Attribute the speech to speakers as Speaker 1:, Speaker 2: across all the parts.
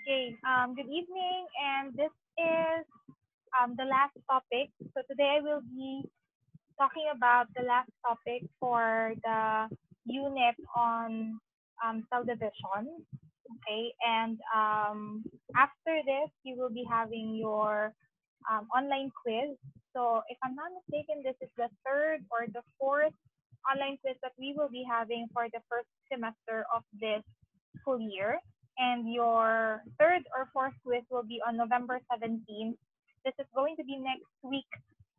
Speaker 1: Okay, good evening, and this is the last topic. So today I will be talking about the last topic for the unit on cell division. Okay, and after this, you will be having your online quiz. So if I'm not mistaken, this is the third or the fourth online quiz that we will be having for the first semester of this school year. And your third or fourth quiz will be on November 17th. This is going to be next week,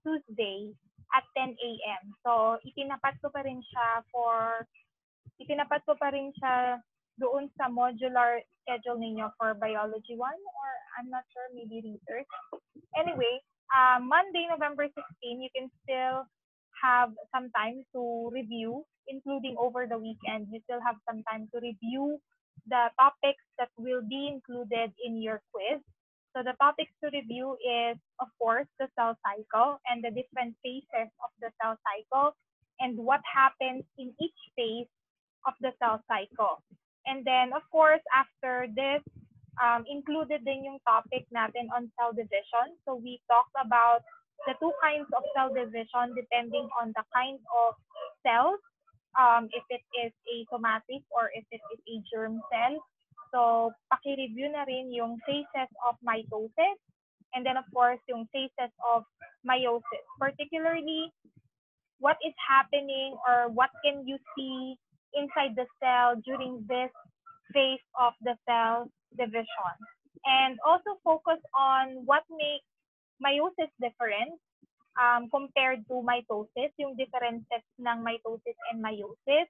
Speaker 1: Tuesday at 10 a.m. So itinapat ko pa rin siya doon sa modular schedule ninyo for biology 1, or I'm not sure, maybe research. Anyway, Monday, November 16, you can still have some time to review, including over the weekend. You still have some time to review the topics that will be included in your quiz. So the topics to review is, of course, the cell cycle and the different phases of the cell cycle and what happens in each phase of the cell cycle. And then, of course, after this, included din yung topic natin on cell division. So we talked about the two kinds of cell division depending on the kind of cells, if it is a somatic or if it is a germ cell. So paki-review na rin yung phases of mitosis and then of course yung phases of meiosis. Particularly, what is happening or what can you see inside the cell during this phase of the cell division. And also focus on what makes meiosis different compared to mitosis, yung differences ng mitosis and meiosis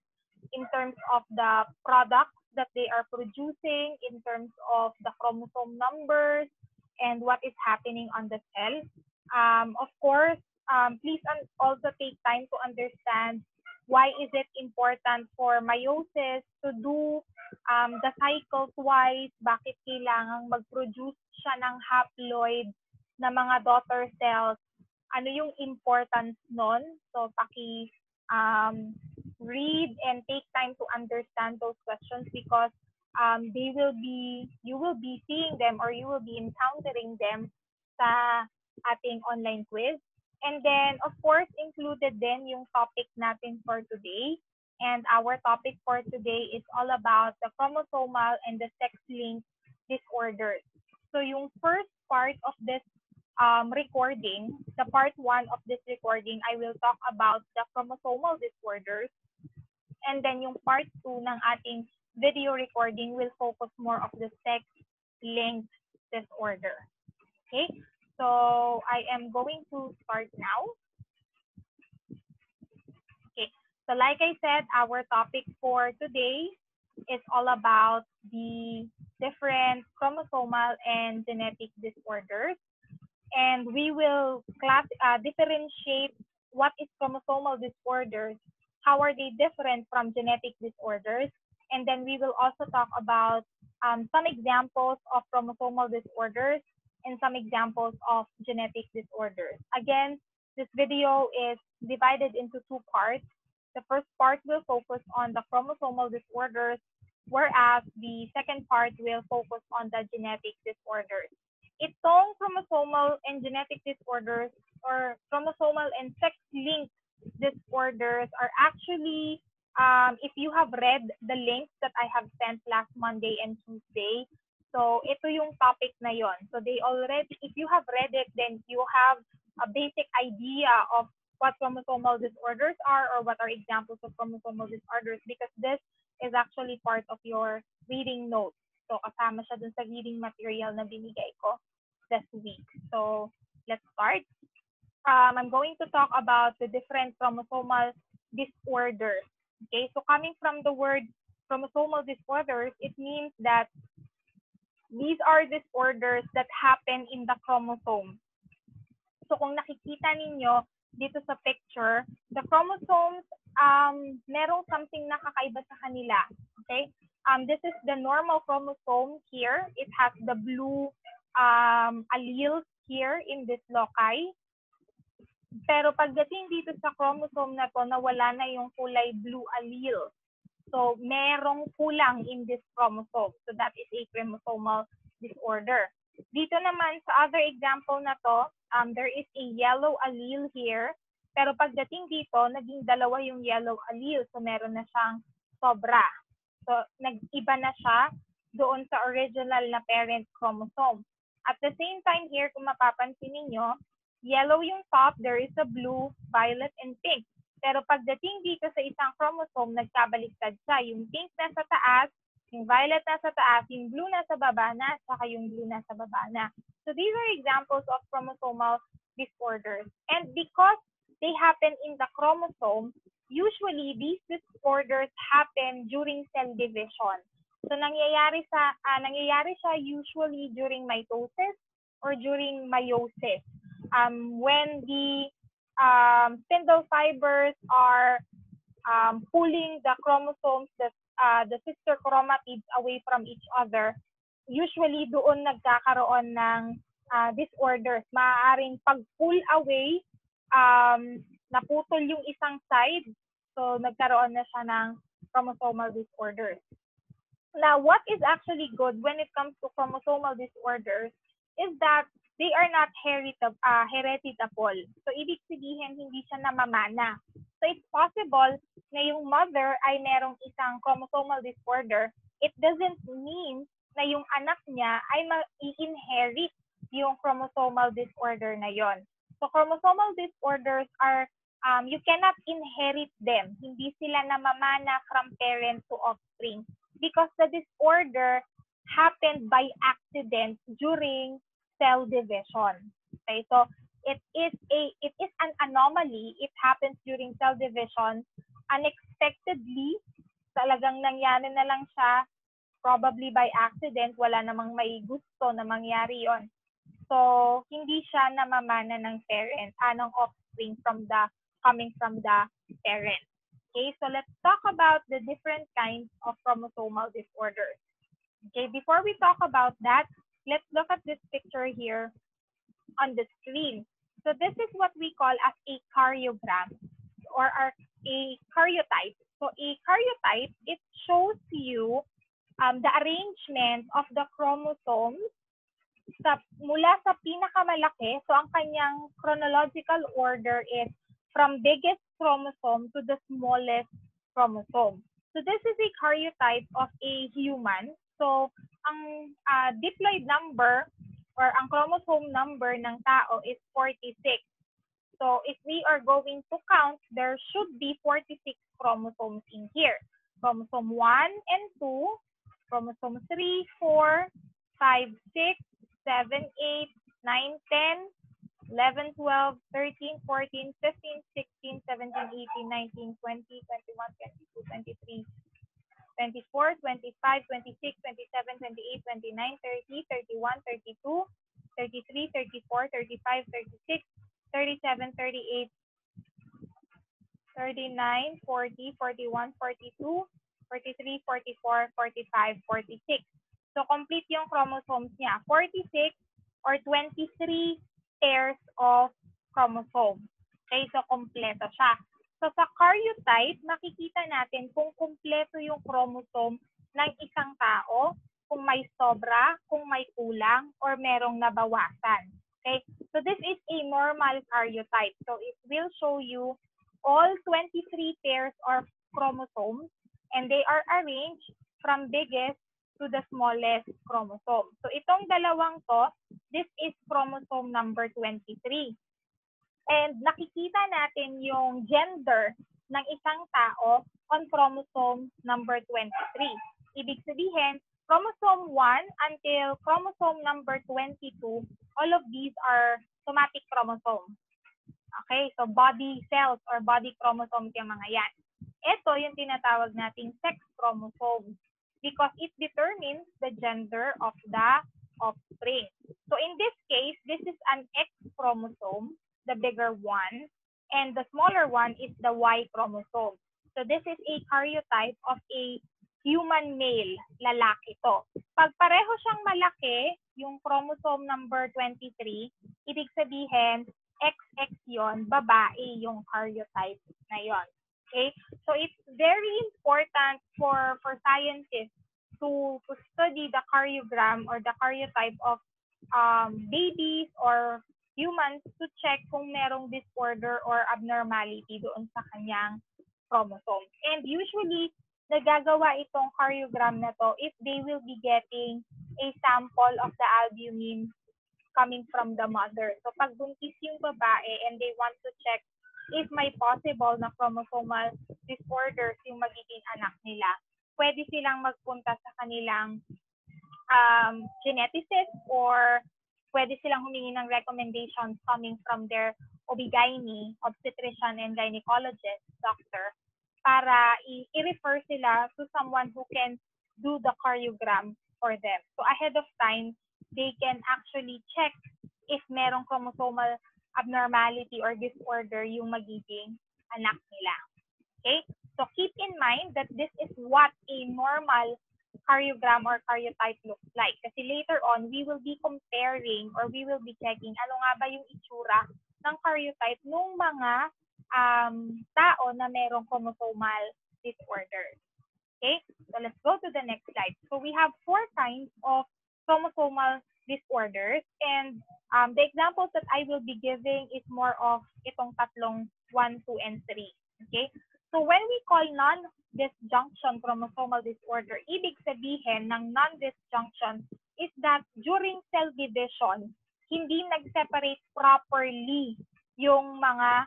Speaker 1: in terms of the products that they are producing, in terms of the chromosome numbers, and what is happening on the cell. Of course, please also take time to understand why is it important for meiosis to do the cycle twice, bakit kailangang mag-produce siya ng haploid na mga daughter cells, ano yung importance nun. So read and take time to understand those questions because you will be seeing them or you will be encountering them sa ating online quiz. And then, of course, included din yung topic natin for today. And our topic for today is all about the chromosomal and the sex-linked disorders. So yung first part of this recording, the part 1 of this recording, I will talk about the chromosomal disorders. And then yung part 2 ng ating video recording will focus more of the sex-linked disorder. Okay? So I am going to start now. Okay, so like I said, our topic for today is all about the different chromosomal and genetic disorders. And we will differentiate what is chromosomal disorders, how are they different from genetic disorders, and then we will also talk about some examples of chromosomal disorders and some examples of genetic disorders. Again, this video is divided into two parts. The first part will focus on the chromosomal disorders, whereas the second part will focus on the genetic disorders. Itong chromosomal and genetic disorders or chromosomal and sex-linked disorders are actually, if you have read the links that I have sent last Monday and Tuesday, so ito yung topic na yon. So they already, if you have read it, then you have a basic idea of what chromosomal disorders are or what are examples of chromosomal disorders because this is actually part of your reading notes. So kasama siya dun sa reading material na binigay ko this week. So let's start. I'm going to talk about the different chromosomal disorders. Okay, so coming from the word chromosomal disorders, it means that these are disorders that happen in the chromosome. So kung nakikita ninyo dito sa picture, the chromosomes, merong something na kakaiba sa kanila. Okay? This is the normal chromosome here. It has the blue alleles here in this loci. Pero pagdating dito sa chromosome na to, nawala na yung kulay blue allele. So, merong kulang in this chromosome. So, that is a chromosomal disorder. Dito naman sa other example na to, there is a yellow allele here. Pero pagdating dito, naging dalawa yung yellow allele. So, meron na siyang sobra. So, nag-iba na siya doon sa original na parent chromosome. At the same time here, kung mapapansin ninyo, yellow yung top, there is a blue, violet, and pink. Pero pagdating dito sa isang chromosome, nagkabaliktad siya. Yung pink nasa taas, yung violet nasa taas, yung blue nasa baba na, saka yung blue nasa baba na. So these are examples of chromosomal disorders. And because they happen in the chromosome, usually these disorders happen during cell division. So nangyayari siya usually during mitosis or during meiosis. When the spindle fibers are pulling the chromosomes, the sister chromatids away from each other, usually doon nagkakaroon ng disorders. Maaaring pag-pull away, naputol yung isang side, so nagkaroon na siya ng chromosomal disorders. Now, what is actually good when it comes to chromosomal disorders is that they are not hereditable. So, ibig sabihin, hindi siya namamana. So, it's possible na yung mother ay merong isang chromosomal disorder. It doesn't mean na yung anak niya ay ma-inherit yung chromosomal disorder na yon. So, chromosomal disorders are, you cannot inherit them. Hindi sila namamana from parent to offspring because the disorder happened by accident during cell division. Okay, so it is an anomaly. It happens during cell division unexpectedly. Talagang nangyari na lang siya, probably by accident. Wala namang may gusto na mangyari yon. So hindi siya namamana ng parent, ng offspring coming from the parent. Okay, so let's talk about the different kinds of chromosomal disorders. Okay, before we talk about that, let's look at this picture here on the screen. So this is what we call as a karyogram or a karyotype. So a karyotype, it shows you the arrangement of the chromosomes mula sa pinakamalaki. So ang kanyang chronological order is from biggest chromosome to the smallest chromosome. So this is a karyotype of a human. So ang diploid number or ang chromosome number ng tao is 46. So if we are going to count, there should be 46 chromosomes in here. Chromosome 1 and 2, chromosome 3, 4, 5, 6, 7, 8, 9, 10, 11, 12, 13, 14, 15, 16, 17, 18, 19, 20, 21, 22, 23, 24, 25, 26, 27, 28, 29, 30, 31, 32, 33, 34, 35, 36, 37, 38, 39, 40, 41, 42, 43, 44, 45, 46. So complete yung chromosomes niya. 46 or 23 pairs of chromosomes. Okay, so kompleto siya. So sa karyotype, makikita natin kung kumpleto yung chromosome ng isang tao, kung may sobra, kung may kulang, or merong nabawasan. Okay, so this is a normal karyotype. So it will show you all 23 pairs of chromosomes and they are arranged from biggest to the smallest chromosome. So itong dalawang to, this is chromosome number 23. And nakikita natin yung gender ng isang tao on chromosome number 23. Ibig sabihin, chromosome 1 until chromosome number 22, all of these are somatic chromosomes. Okay, so body cells or body chromosomes yung mga yan. Ito yung tinatawag nating sex chromosomes because it determines the gender of the offspring. So in this case, this is an X chromosome, the bigger one, and the smaller one is the Y chromosome. So this is a karyotype of a human male, lalaki to. Pag pareho siyang malaki, yung chromosome number 23, ibig sabihin, XX yon, babae yung karyotype na yon. Okay, so it's very important for scientists to study the karyogram or the karyotype of babies or humans to check kung merong disorder or abnormality doon sa kanyang chromosome. And usually, nagagawa itong karyogram na to if they will be getting a sample of the albumin coming from the mother. So pag buntis yung babae and they want to check if may possible na chromosomal disorders yung magiging anak nila, pwede silang magpunta sa kanilang geneticist or pwede silang humingi ng recommendations coming from their OB-GYN, obstetrician and gynecologist doctor para i-refer sila to someone who can do the karyogram for them. So ahead of time, they can actually check if merong chromosomal abnormality or disorder yung magiging anak nila. Okay? So keep in mind that this is what a normal karyogram or karyotype looks like. Kasi later on, we will be comparing or we will be checking ano nga ba yung itsura ng karyotype ng mga tao na merong chromosomal disorder. Okay, so let's go to the next slide. So we have 4 kinds of chromosomal disorders, and the examples that I will be giving is more of itong tatlong 1, 2, and 3. Okay, so when we call non-disjunction chromosomal disorder, ibig sabihin ng non-disjunction is that during cell division, hindi nag-separate properly yung mga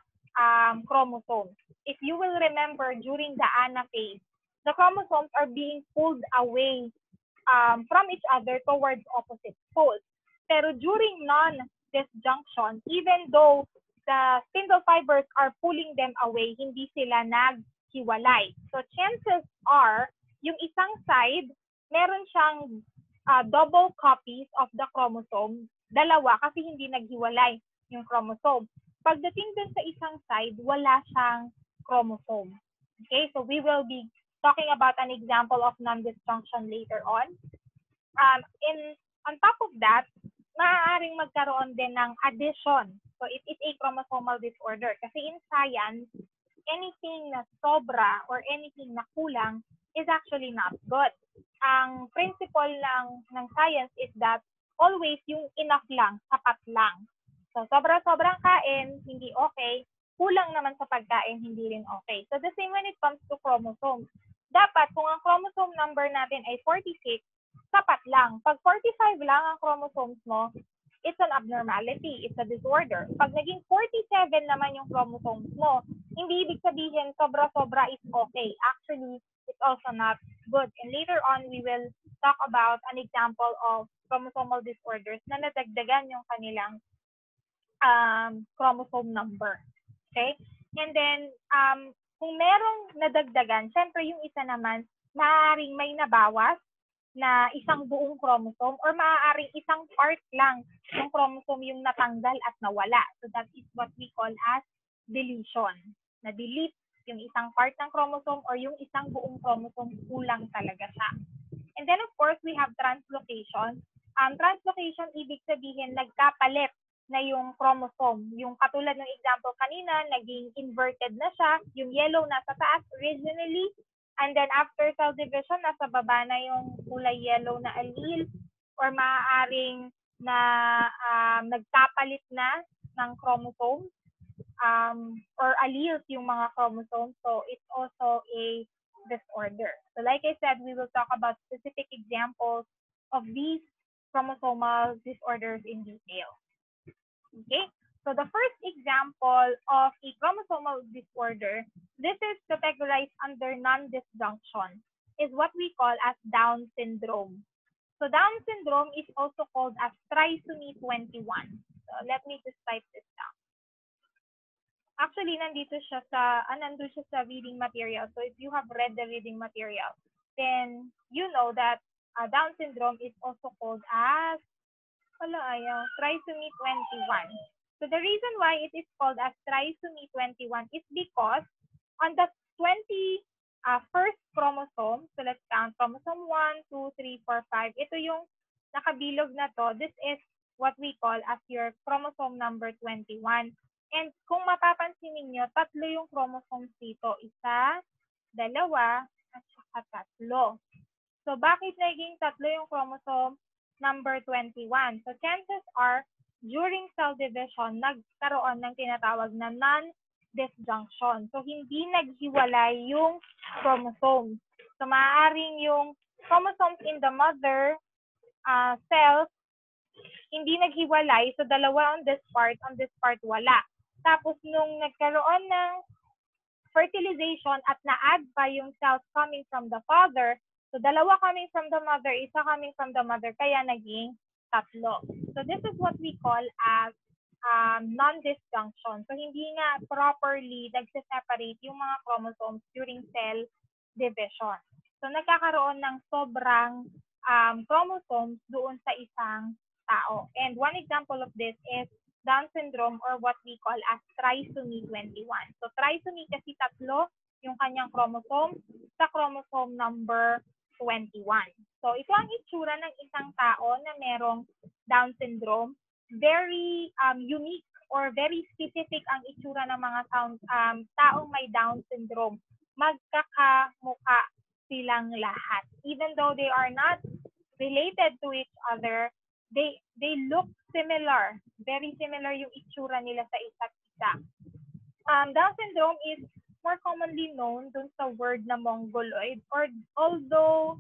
Speaker 1: chromosomes. If you will remember, during the anaphase, the chromosomes are being pulled away from each other towards opposite poles. Pero during non-disjunction, even though the spindle fibers are pulling them away, hindi sila naghiwalay. So chances are, yung isang side, meron siyang double copies of the chromosome, dalawa kasi hindi naghiwalay yung chromosome. Pagdating dun sa isang side, wala siyang chromosome. Okay, so we will be talking about an example of non-disjunction later on. On top of that, maaaring magkaroon din ng addition. So it is a chromosomal disorder. Kasi in science, anything na sobra or anything na kulang is actually not good. Ang principle ng science is that always yung enough lang, sapat lang. So sobra-sobrang kain, hindi okay. Kulang naman sa pagkain, hindi rin okay. So the same when it comes to chromosomes. Dapat kung ang chromosome number natin ay 46, sapat lang. Pag 45 lang ang chromosomes mo, it's an abnormality, it's a disorder. Pag naging 47 naman yung chromosomes mo, hindi ibig sabihin sobra-sobra is okay. Actually, it's also not good. And later on, we will talk about an example of chromosomal disorders na nadagdagan yung kanilang chromosome number. Okay? And then, kung merong nadagdagan, syempre yung isa naman, maaaring may nabawas na isang buong chromosome or maaaring isang part lang ng chromosome yung natanggal at nawala. So that is what we call as deletion. Na-delete yung isang part ng chromosome or yung isang buong chromosome, kulang talaga siya. And then of course, we have translocation. Translocation, ibig sabihin, nagkapalit na yung chromosome. Yung katulad ng example kanina, naging inverted na siya. Yung yellow nasa taas originally, and then after cell division, nasa baba na yung kulay yellow na allele, or maaaring na nagkapalit na ng chromosomes, or alleles yung mga chromosomes. So it's also a disorder. So like I said, we will talk about specific examples of these chromosomal disorders in detail. Okay, so the first example of a chromosomal disorder, this is categorized under non-disjunction, is what we call as Down syndrome. So Down syndrome is also called as trisomy 21. So let me just type this down. Actually, nandun siya sa reading material. So if you have read the reading material, then you know that Down syndrome is also called as trisomy 21. So the reason why it is called as trisomy 21 is because on the 21st chromosome, so let's count chromosome 1, 2, 3, 4, 5. Ito yung nakabilog na to. This is what we call as your chromosome number 21. And kung mapapansin ninyo, 3 yung chromosomes dito. 1, 2, at saka 3. So, bakit naging 3 yung chromosome? Number 21. So, chances are, during cell division, nagkaroon ng tinatawag na non-disjunction. So, hindi naghiwalay yung chromosomes. So, maaaring yung chromosomes in the mother cells hindi naghiwalay. So, dalawa on this part wala. Tapos, nung nagkaroon ng fertilization at na-add pa yung cells coming from the father, so dalawa coming from the mother, isa coming from the mother, kaya naging 3. So, this is what we call as non-disjunction. So, hindi nga properly nagse-separate yung mga chromosomes during cell division. So, nagkakaroon ng sobrang chromosomes doon sa isang tao. And one example of this is Down syndrome or what we call as trisomy 21. So, trisomy kasi 3 yung kanyang chromosome sa chromosome number 21. So, ito ang itsura ng isang tao na merong Down syndrome. Very unique or very specific ang itsura ng mga taong may Down syndrome. Magkakamukha silang lahat. Even though they are not related to each other, they look similar. Very similar yung itsura nila sa isa't isa. Down syndrome is more commonly known dun sa word na mongoloid, or although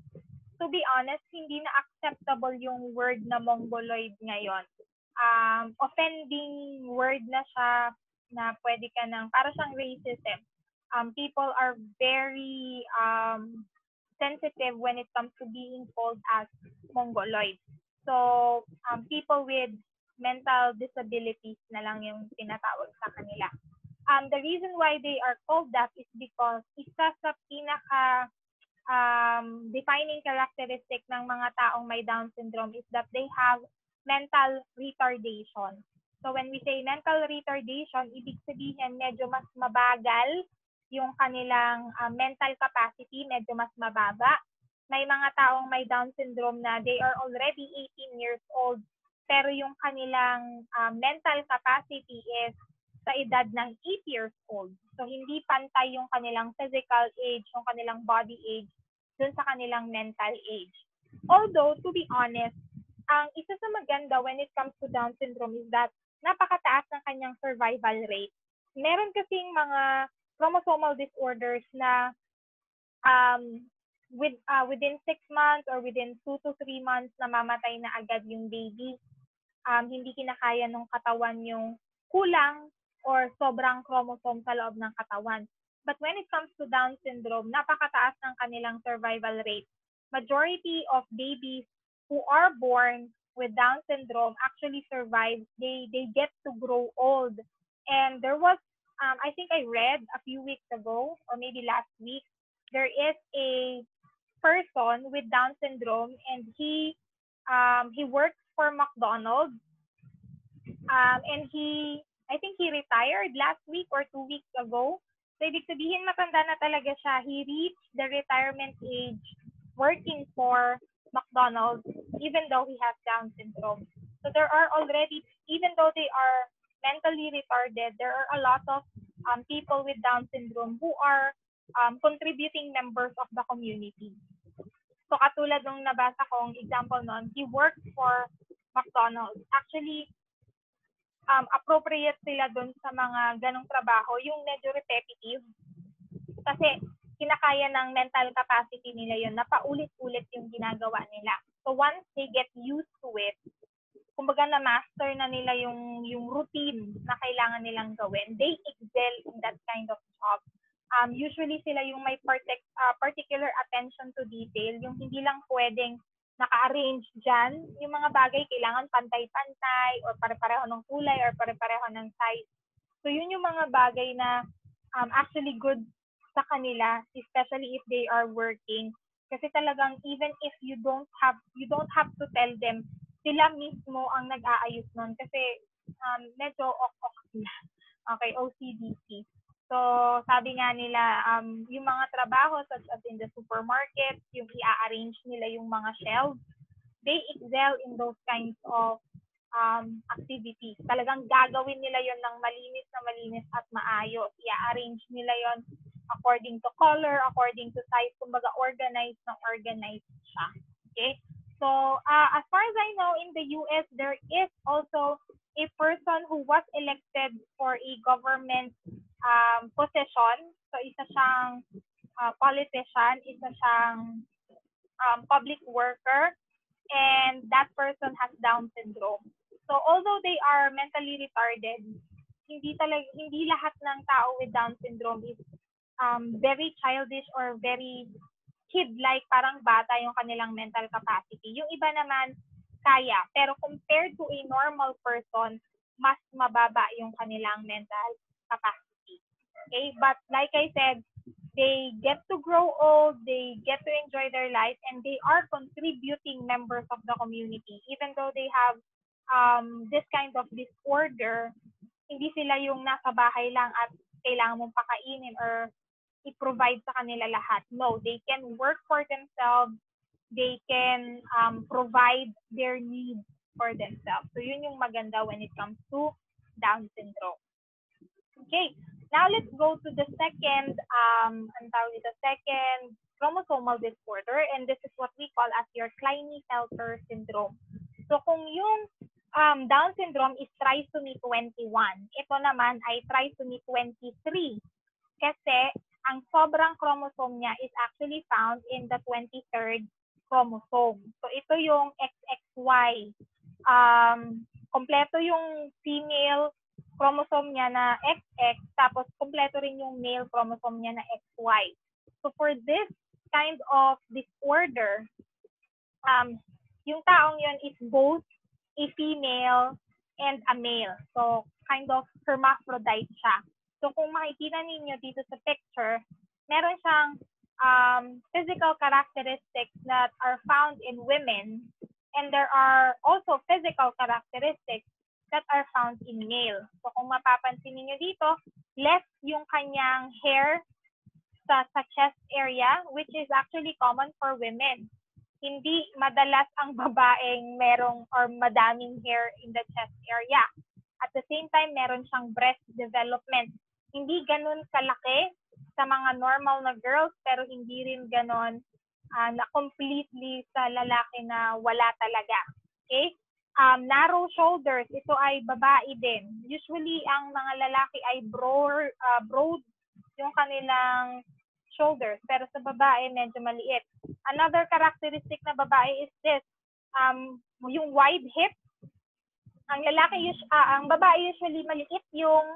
Speaker 1: to be honest, hindi na acceptable yung word na mongoloid ngayon. Offending word na siya na pwede ka nang, para siyang racism. People are very sensitive when it comes to being called as mongoloid. So, people with mental disabilities na lang yung tinatawag sa kanila. The reason why they are called that is because isa sa pinaka defining characteristic ng mga taong may Down syndrome is that they have mental retardation. So when we say mental retardation, ibig sabihin medyo mas mabagal yung kanilang mental capacity, medyo mas mababa. May mga taong may Down syndrome na they are already 18 years old, pero yung kanilang mental capacity is sa edad ng 8 years old. So, hindi pantay yung kanilang physical age, yung kanilang body age, dun sa kanilang mental age. Although, to be honest, ang isa sa maganda when it comes to Down syndrome is that napakataas ng kanyang survival rate. Meron kasing mga chromosomal disorders na within 6 months or within 2 to 3 months namamatay na agad yung baby. Hindi kinakaya ng katawan yung kulang or sobrang chromosome sa loob ng katawan. But when it comes to Down syndrome, napakataas ng kanilang survival rate. Majority of babies who are born with Down syndrome actually survive. They get to grow old. And there was, I think I read a few weeks ago or maybe last week, there is a person with Down syndrome and he works for McDonald's. And I think he retired last week or 2 weeks ago. So, ibig sabihin, matanda na talaga siya. He reached the retirement age working for McDonald's, even though he has Down syndrome. So, there are already, even though they are mentally retarded, there are a lot of people with Down syndrome who are contributing members of the community. So, katulad nung nabasa kong example noon, he works for McDonald's. Actually, appropriate sila dun sa mga ganong trabaho, yung medyo repetitive. Kasi kinakaya ng mental capacity nila yun, na paulit-ulit yung ginagawa nila. So once they get used to it, kumbaga na-master na nila yung routine na kailangan nilang gawin, they excel in that kind of job. Usually sila yung may particular attention to detail, yung hindi lang pwedeng naka-arrange dyan, yung mga bagay kailangan pantay-pantay or pare-pareho ng kulay or pare-pareho ng size. So yun yung mga bagay na actually good sa kanila, especially if they are working. Kasi talagang even if you don't have to tell them, sila mismo ang nag-aayos nun kasi medyo ok sila. Okay, OCDC. So, sabi nga nila, yung mga trabaho such as in the supermarket, yung i-arrange nila yung mga shelves, they excel in those kinds of activities. Talagang gagawin nila yon ng malinis at maayos. I-arrange nila yon according to color, according to size, kumbaga organized siya. Okay? So, as far as I know, in the US, there is also a person who was elected for a government position. So, isa siyang politician, isa siyang public worker, and that person has Down syndrome. So although they are mentally retarded, hindi lahat ng tao with Down syndrome is very childish or very kid-like, parang bata yung kanilang mental capacity. Yung iba naman kaya, pero compared to a normal person, mas mababa yung kanilang mental capacity. Okay? But like I said, they get to grow old, they get to enjoy their life, and they are contributing members of the community. Even though they have this kind of disorder, hindi sila yung nasa bahay lang at kailangan mong pakainin or i-provide sa kanila lahat. No, they can work for themselves, they can provide their needs for themselves. So yun yung maganda when it comes to Down syndrome. Okay. Now let's go to the second chromosomal disorder, and this is what we call as your Klinefelter syndrome. So kung yung Down syndrome is trisomy 21, ito naman ay trisomy 23 kasi ang sobrang chromosome niya is actually found in the 23rd chromosome. So ito yung XXY. Kompleto yung female chromosome niya na XX, tapos kompleto rin yung male chromosome niya na XY. So for this kind of disorder, yung taong yun is both a female and a male. So kind of hermaphrodite siya. So kung makikita ninyo dito sa picture, meron siyang physical characteristics that are found in women, and there are also physical characteristics that are found in male. So kung mapapansin niyo dito, less yung kanyang hair sa chest area, which is actually common for women. Hindi madalas ang babaeng merong or madaming hair in the chest area. At the same time, meron siyang breast development. Hindi ganun kalaki sa mga normal na girls, pero hindi rin ganun na completely sa lalaki na wala talaga. Okay? Narrow shoulders, ito ay babae din. Usually, ang mga lalaki ay broad yung kanilang shoulders, pero sa babae, medyo maliit. Another characteristic na babae is this, yung wide hip. Ang babae usually maliit yung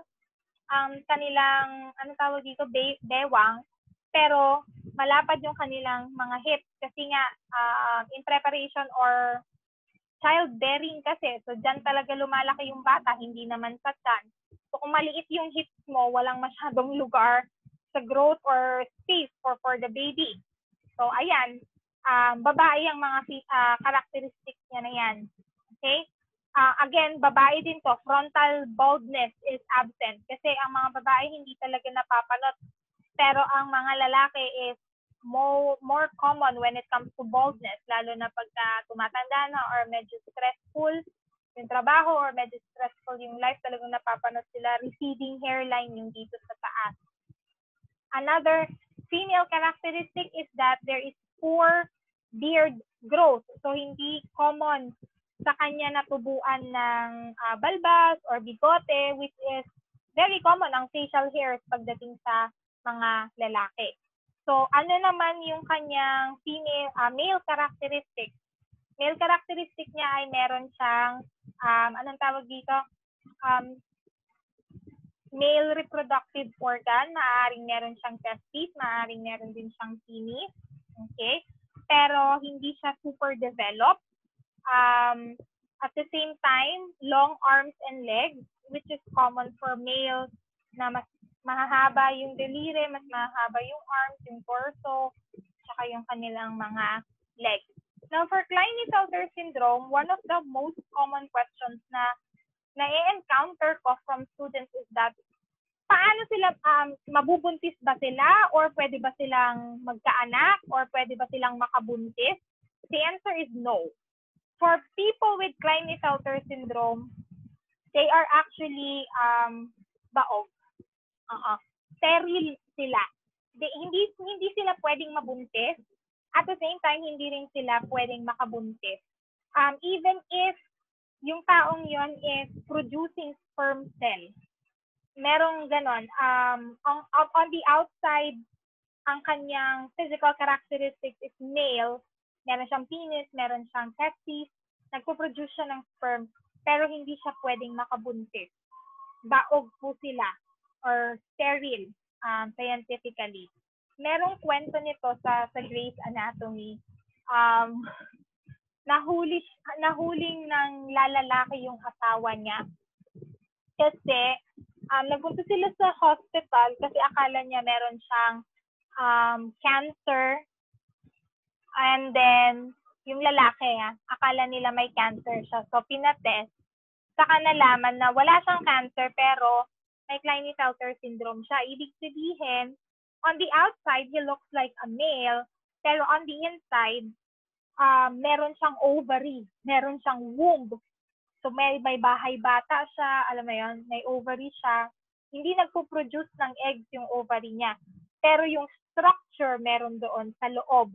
Speaker 1: kanilang, tawag dito, bewang, pero malapad yung kanilang mga hips kasi nga in preparation or childbearing kasi. So, dyan talaga lumalaki yung bata, hindi naman sa tiyan. So, kung maliit yung hips mo, walang masyadong lugar sa growth or space for the baby. So, ayan. Babae ang mga characteristics niya na yan. Okay? Again, babae din to. Frontal baldness is absent. Kasi ang mga babae hindi talaga napapanot. Pero ang mga lalaki is more common when it comes to baldness, lalo na pagka tumatanda na or medyo stressful yung trabaho or medyo stressful yung life, talagang napapanot sila, receding hairline yung dito sa taas. Another female characteristic is that there is poor beard growth. So hindi common sa kanya natubuan ng balbas or bigote, which is very common ang facial hairs pagdating sa mga lalaki. So, ano naman yung kanyang male characteristic? Male characteristic niya ay meron siyang, anong tawag dito? Male reproductive organ. Maaaring meron siyang testes, maaaring meron din siyang penis. Okay? Pero hindi siya super developed. At the same time, long arms and legs, which is common for males na mas mahahaba yung daliri, mas mahahaba yung arms, yung torso, saka yung kanilang mga legs. Now, for Klinefelter syndrome, one of the most common questions na na-encounter ko from students is that, paano sila, mabubuntis ba sila? Or pwede ba silang magkaanak? Or pwede ba silang makabuntis? The answer is no. for people with Klinefelter syndrome, they are actually baog. Sterile sila. Hindi sila pwedeng mabuntis. At the same time, hindi rin sila pwedeng makabuntis. Even if yung taong yon is producing sperm cell. Merong ganon. On the outside, ang kanyang physical characteristics is male. Meron siyang penis, meron siyang testes. Nagpo-produce siya ng sperm, pero hindi siya pwedeng makabuntis. Baog po sila or sterile scientifically. Merong kwento nito sa Grey's Anatomy. Nahuling ng lalaki yung asawa niya. Kasi nagpunta sila sa hospital kasi akala niya meron siyang cancer. And then, yung lalaki, akala nila may cancer siya. So, pinatest. Saka nalaman na wala siyang cancer pero may Klinefelter syndrome siya. Ibig sabihin, on the outside, he looks like a male, pero on the inside, meron siyang ovary, meron siyang womb. So may bahay bata siya, alam mo yun, may ovary siya. Hindi nagpo-produce ng eggs yung ovary niya. Pero yung structure meron doon sa loob.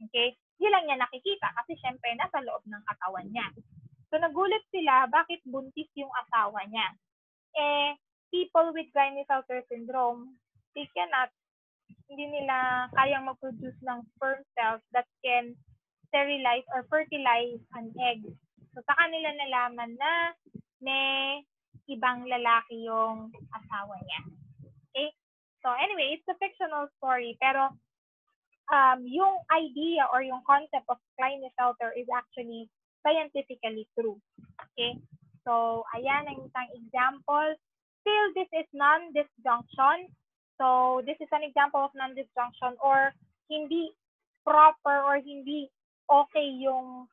Speaker 1: Okay? Hindi lang niya nakikita kasi syempre nasa loob ng katawan niya. So nagulat sila, bakit buntis yung asawa niya? People with Klinefelter syndrome, hindi nila kayang mag-produce ng sperm cells that can sterilize or fertilize an egg. So sa kanila nalaman na may ibang lalaki yung asawa niya. Okay? So anyway, it's a fictional story, pero yung idea or yung concept of Klinefelter is actually scientifically true. Okay? So ayan ang isang example. Still, this is non-disjunction. So, this is an example of non-disjunction or hindi proper or hindi okay yung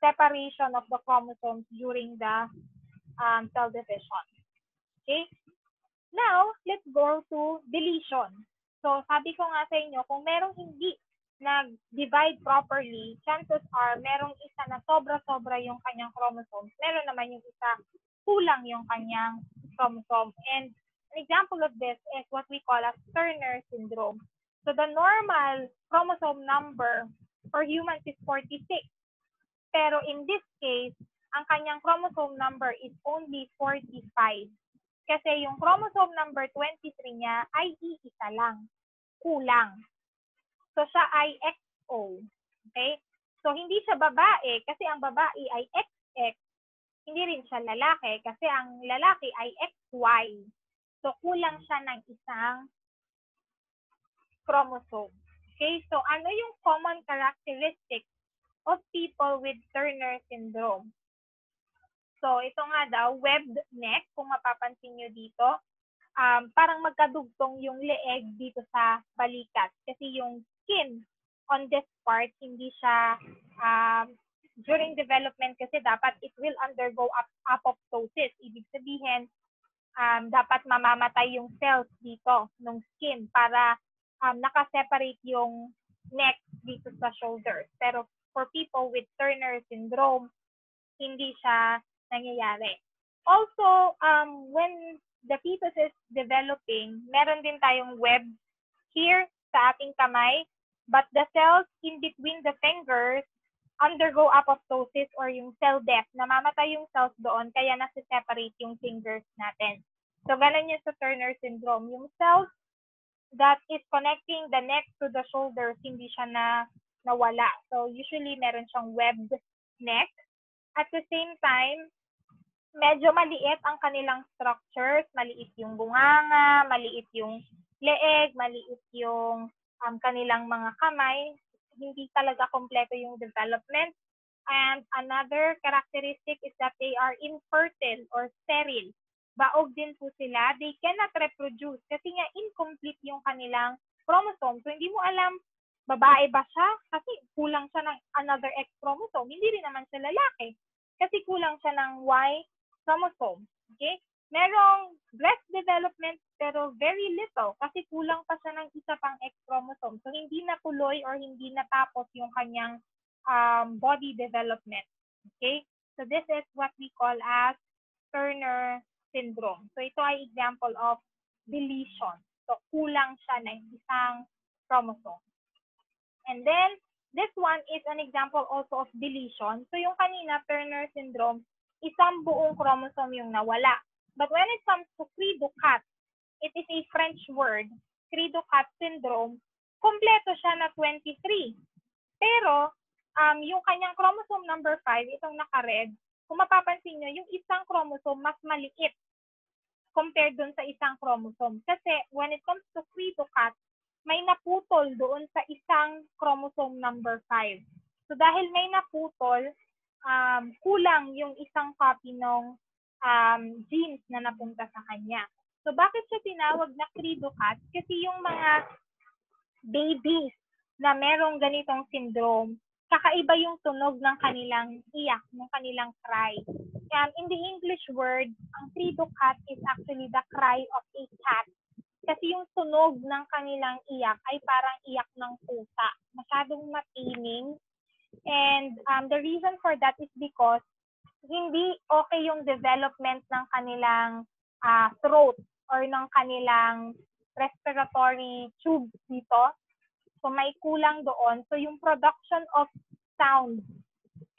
Speaker 1: separation of the chromosomes during the cell division. Okay? Now, let's go to deletion. So, sabi ko nga sa inyo, kung merong hindi nag-divide properly, chances are merong isa na sobra-sobra yung kanyang chromosomes. Meron naman yung isa kulang yung kanyang chromosome. And an example of this is what we call as Turner syndrome. So the normal chromosome number for humans is 46. Pero in this case, ang kanyang chromosome number is only 45. Kasi yung chromosome number 23 niya ay iisa lang. Kulang. So siya ay XO. Okay? So hindi siya babae kasi ang babae ay XX. Hindi rin siya lalaki kasi ang lalaki ay XY. So, kulang siya ng isang chromosome. Okay? So, ano yung common characteristics of people with Turner syndrome? So, ito nga daw, webbed neck, kung mapapansin nyo dito. Parang magkadugtong yung leeg dito sa balikat. Kasi yung skin on this part, hindi siya during development kasi dapat it will undergo apoptosis. Ibig sabihin, dapat mamamatay yung cells dito ng skin para nakaseparate yung neck dito sa shoulders. Pero for people with Turner syndrome, hindi siya nangyayari. Also, when the fetus is developing, meron din tayong web here sa ating kamay, but the cells in between the fingers undergo apoptosis or yung cell death. Namamatay yung cells doon, kaya nasi-separate yung fingers natin. So, ganun yun sa Turner syndrome. Yung cells that is connecting the neck to the shoulders, hindi siya nawala. So, usually, meron siyang webbed neck. At the same time, medyo maliit ang kanilang structures. Maliit yung bunganga, maliit yung leeg, maliit yung kanilang mga kamay. Hindi talaga kompleto yung development. And another characteristic is that they are infertile or sterile. Baog din po sila. They cannot reproduce kasi nga incomplete yung kanilang chromosome. So hindi mo alam, babae ba siya? Kasi kulang siya ng another X chromosome. Hindi rin naman siya lalaki. Kasi kulang siya ng Y chromosome. Okay? Merong breast development pero very little kasi kulang pa siya ng isa pang X chromosome. So, hindi natuloy or hindi natapos yung kanyang body development. Okay? So this is what we call as Turner syndrome. So ito ay example of deletion. So kulang siya ng isang chromosome. And then, this one is an example also of deletion. So yung kanina, Turner syndrome, isang buong chromosome yung nawala. But when it comes to Cri-du-Chat, it is a French word, Cri-du-Chat syndrome, kompleto siya na 23. Pero, yung kanyang chromosome number 5, itong naka-red, kung mapapansin nyo, yung isang chromosome mas maliit compared dun sa isang chromosome. Kasi when it comes to Cri-du-Chat, may naputol doon sa isang chromosome number 5. So dahil may naputol, kulang yung isang copy ng genes na napunta sa kanya. So bakit siya tinawag na Cri-du-Chat? Kasi yung mga babies na merong ganitong syndrome, kakaiba yung tunog ng kanilang iyak, ng kanilang cry. In the English word, ang Cri-du-Chat is actually the cry of a cat. Kasi yung tunog ng kanilang iyak ay parang iyak ng pusa. Masyadong matining. And the reason for that is because hindi okay yung development ng kanilang throat or ng kanilang respiratory tubes dito. So may kulang doon. So yung production of sound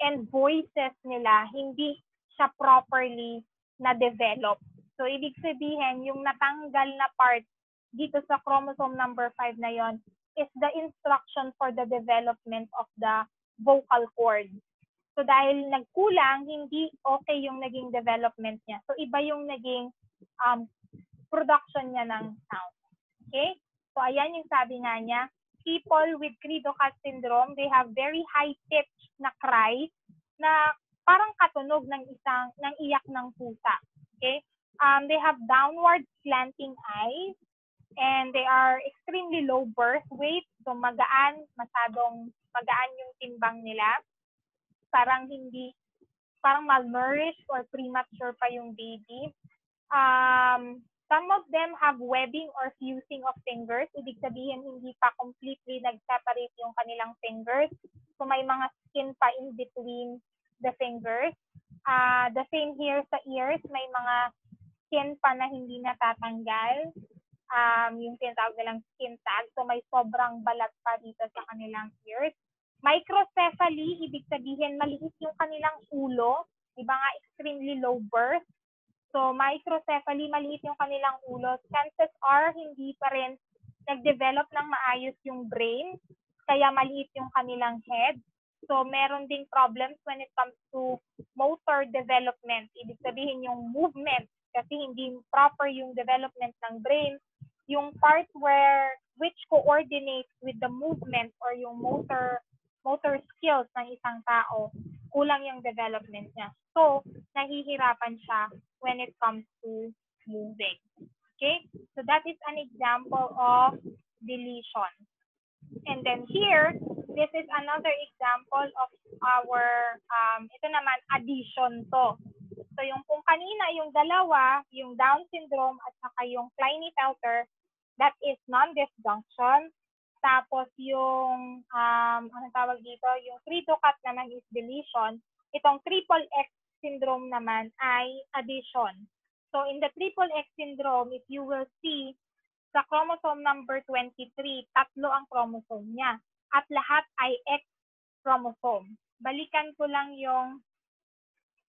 Speaker 1: and voices nila, hindi siya properly na-develop. So, ibig sabihin, yung natanggal na part dito sa chromosome number 5 na yon is the instruction for the development of the vocal cord. So, dahil nagkulang, hindi okay yung naging development niya. So, iba yung naging production niya ng sound. Okay? So, ayan yung sabi nga niya, people with Cri-du-Chat syndrome, they have very high-pitched na cry na parang katunog ng iyak ng pusa. Okay? They have downward slanting eyes and they are extremely low birth weight. So masyadong magaan yung timbang nila. Parang malnourished or premature pa yung baby. Some of them have webbing or fusing of fingers. Ibig sabihin, hindi pa completely nag-separate yung kanilang fingers. So may mga skin pa in between the fingers. The same here sa ears, may mga skin pa na hindi natatanggal. Yung tinatawag nilang skin tag. So may sobrang balat pa dito sa kanilang ears. Microcephaly, ibig sabihin maliit yung kanilang ulo. Diba nga, extremely low birth. So microcephaly, maliit yung kanilang ulo. Chances are, hindi pa rin nag-develop ng maayos yung brain. Kaya maliit yung kanilang head. So meron ding problems when it comes to motor development. Ibig sabihin yung movement. Kasi hindi proper yung development ng brain. Yung part which coordinates with the movement or yung motor skills ng isang tao, kulang yung development niya. So, nahihirapan siya when it comes to moving. Okay? So, that is an example of deletion. And then here, this is another example of our, ito naman, addition to. So, yung kung kanina, yung dalawa, yung Down syndrome at saka yung Klinefelter, that is non-disjunction. Tapos yung, anong tawag dito, yung Cri-du-Chat naman is deletion. Itong triple X syndrome naman ay addition. So, in the triple X syndrome, if you will see, sa chromosome number 23, tatlo ang chromosome niya. At lahat ay X chromosome. Balikan ko lang yung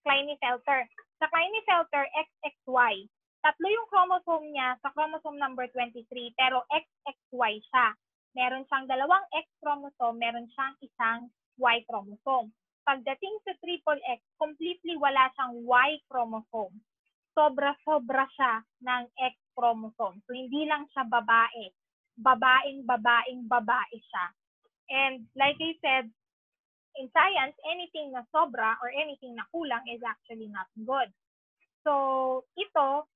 Speaker 1: Klinefelter. Sa Klinefelter, XXY. Tatlo yung chromosome niya sa chromosome number 23, pero XXY siya. Meron siyang dalawang X chromosome, meron siyang isang Y chromosome. Pagdating sa triple X, completely wala siyang Y chromosome. Sobra-sobra siya ng X chromosome. So, hindi lang siya babae. Babae siya. And like I said, in science, anything na sobra or anything na kulang is actually not good. So, ito,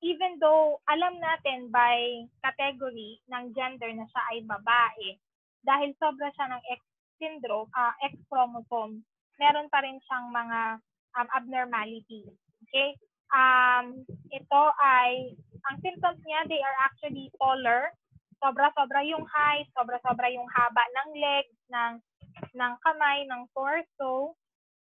Speaker 1: even though alam natin by category ng gender na siya ay babae, dahil sobra siya ng X syndrome, X chromosome, meron pa rin siyang mga abnormality. Okay? Ito ay, ang symptoms niya, they are actually taller. Sobra-sobra yung height, sobra-sobra yung haba ng legs, ng ng kamay, ng torso.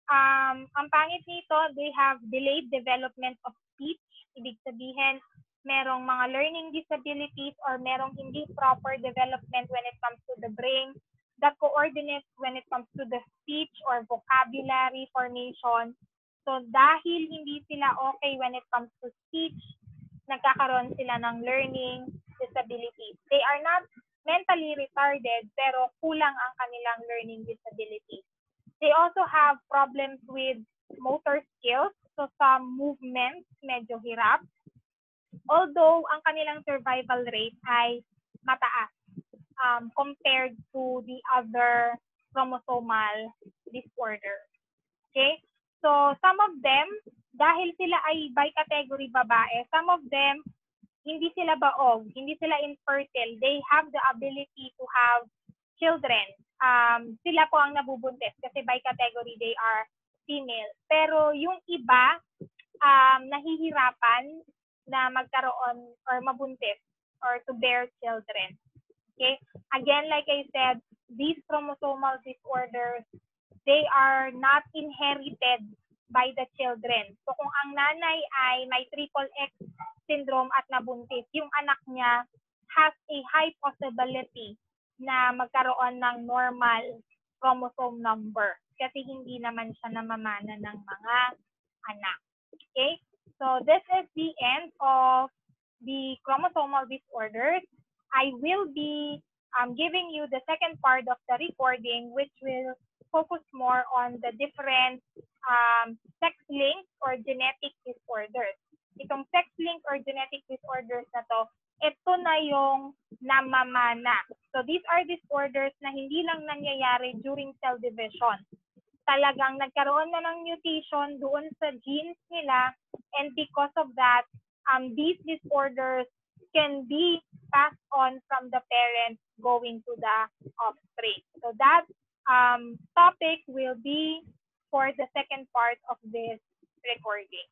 Speaker 1: Ang pangit nito, they have delayed development of speech. Ibig sabihin, merong mga learning disabilities or merong hindi proper development when it comes to the brain, the coordinates when it comes to the speech or vocabulary formation. So dahil hindi sila okay when it comes to speech, nagkakaroon sila ng learning disabilities. They are not mentally retarded, pero kulang ang kanilang learning disabilities. They also have problems with motor skills. So some movements, medyo hirap. Although ang kanilang survival rate ay mataas compared to the other chromosomal disorder. Okay? So some of them, dahil sila ay by category babae, some of them, hindi sila baog, hindi sila infertile. They have the ability to have children. Sila po ang nabubuntis kasi by category they are female. Pero yung iba, nahihirapan na magkaroon or mabuntis or to bear children. Okay? Again, like I said, these chromosomal disorders, they are not inherited by the children. So kung ang nanay ay may triple X syndrome at nabuntis, yung anak niya has a high possibility na magkaroon ng normal chromosome number kasi hindi naman siya namamana ng mga anak. Okay? So this is the end of the chromosomal disorders. I will be giving you the second part of the recording, which will focus more on the different sex-linked or genetic disorders. Itong sex-linked or genetic disorders na to, ito na yung namamana. So these are disorders na hindi lang nangyayari during cell division. Talagang nagkaroon na ng mutation doon sa genes nila, and because of that, these disorders can be passed on from the parents going to the offspring. So that topic will be for the second part of this recording.